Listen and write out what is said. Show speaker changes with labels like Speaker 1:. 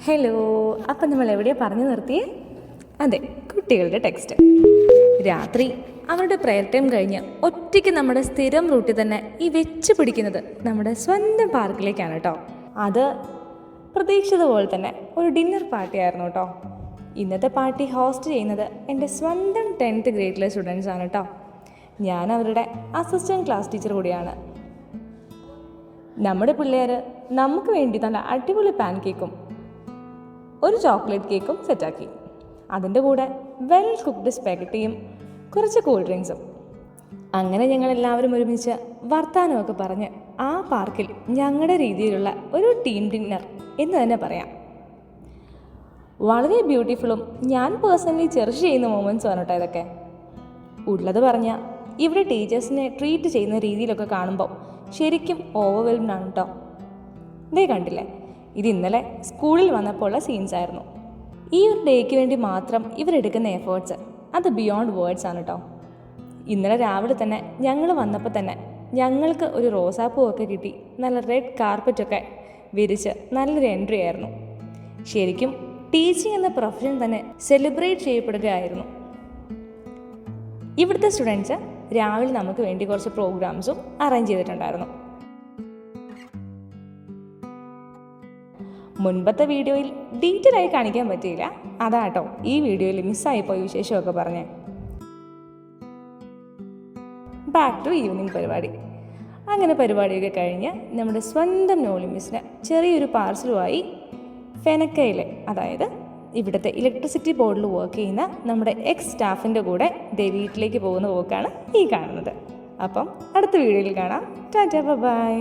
Speaker 1: Hello, അപ്പം നമ്മൾ എവിടെയാണ് പറഞ്ഞു നിർത്തിയേ? അതെ, കുട്ടികളുടെ ടെക്സ്റ്റ്. രാത്രി അവരുടെ പ്രയർ ടൈം കഴിഞ്ഞ് ഒറ്റയ്ക്ക് നമ്മുടെ സ്ഥിരം റൂട്ടിൽ തന്നെ ഈ വെച്ച് പിടിക്കുന്നത് നമ്മുടെ സ്വന്തം പാർക്കിലേക്കാണ് കേട്ടോ. അത് പ്രതീക്ഷിത പോലെ തന്നെ ഒരു ഡിന്നർ പാർട്ടി ആയിരുന്നു കേട്ടോ. ഇന്നത്തെ പാർട്ടി ഹോസ്റ്റ് ചെയ്യുന്നത് എൻ്റെ സ്വന്തം 10th ഗ്രേഡിലെ സ്റ്റുഡൻസ് ആണ് കേട്ടോ. ഞാൻ അവരുടെ അസിസ്റ്റൻറ്റ് ക്ലാസ് ടീച്ചർ കൂടിയാണ്. നമ്മുടെ പിള്ളേർ നമുക്ക് വേണ്ടി നല്ല അടിപൊളി പാൻ കേക്കും ഒരു ചോക്ലേറ്റ് കേക്കും സെറ്റാക്കി. അതിൻ്റെ കൂടെ വെൽ കുക്ക്ഡ് സ്പാഗറ്റിയും കുറച്ച് കൂൾ ഡ്രിങ്ക്സും. അങ്ങനെ ഞങ്ങളെല്ലാവരും ഒരുമിച്ച് വർത്താനമൊക്കെ പറഞ്ഞ് ആ പാർക്കിൽ ഞങ്ങളുടെ രീതിയിലുള്ള ഒരു ടീം ഡിന്നർ എന്ന് തന്നെ പറയാം. വളരെ ബ്യൂട്ടിഫുള്ളും ഞാൻ പേഴ്സണലി ചെറിഷ് ചെയ്യുന്ന മൊമെൻറ്റ്സുമാണ് കേട്ടോ ഇതൊക്കെ. ഉള്ളത് പറഞ്ഞാൽ ഇവിടെ ടീച്ചേഴ്സിനെ ട്രീറ്റ് ചെയ്യുന്ന രീതിയിലൊക്കെ കാണുമ്പോൾ ശരിക്കും ഓവർവെൽംഡ് ആണ് കേട്ടോ. ഇതേ കണ്ടില്ലേ, ഇത് ഇന്നലെ സ്കൂളിൽ വന്നപ്പോൾ ഉള്ള സീൻസ് ആയിരുന്നു. ഈ ഒരു ഡേക്ക് വേണ്ടി മാത്രം ഇവരെടുക്കുന്ന എഫേർട്സ് അത് ബിയോണ്ട് വേർഡ്സ് ആണ് കേട്ടോ. ഇന്നലെ രാവിലെ തന്നെ ഞങ്ങൾ വന്നപ്പോൾ തന്നെ ഞങ്ങൾക്ക് ഒരു റോസാപ്പൂവൊക്കെ കിട്ടി. നല്ല റെഡ് കാർപ്പറ്റൊക്കെ വിരിച്ച് നല്ലൊരു എൻട്രി ആയിരുന്നു. ശരിക്കും ടീച്ചിങ് എന്ന പ്രൊഫഷൻ തന്നെ സെലിബ്രേറ്റ് ചെയ്യപ്പെടുകയായിരുന്നു. ഇവിടുത്തെ സ്റ്റുഡൻസ് രാവിലെ നമുക്ക് വേണ്ടി കുറച്ച് പ്രോഗ്രാംസും അറേഞ്ച് ചെയ്തിട്ടുണ്ടായിരുന്നു. മുൻപത്തെ വീഡിയോയിൽ ഡീറ്റെയിൽ ആയി കാണിക്കാൻ പറ്റിയില്ല, അതാട്ടോ ഈ വീഡിയോയിൽ മിസ്സായിപ്പോയി വിശേഷമൊക്കെ പറഞ്ഞേ. ബാക്ക് ടു ഈവനിങ് പരിപാടി. അങ്ങനെ പരിപാടിയൊക്കെ കഴിഞ്ഞ് നമ്മുടെ സ്വന്തം നോളി മിസ്സിന് ചെറിയൊരു പാർസലുമായി ഫെനക്കയിലെ, അതായത് ഇവിടുത്തെ ഇലക്ട്രിസിറ്റി ബോർഡിൽ വർക്ക് ചെയ്യുന്ന നമ്മുടെ എക്സ് സ്റ്റാഫിൻ്റെ കൂടെ വീട്ടിലേക്ക് പോകുന്ന പോക്കാണ് ഈ കാണുന്നത്. അപ്പം അടുത്ത വീഡിയോയിൽ കാണാം. ടാറ്റാ, ബൈ.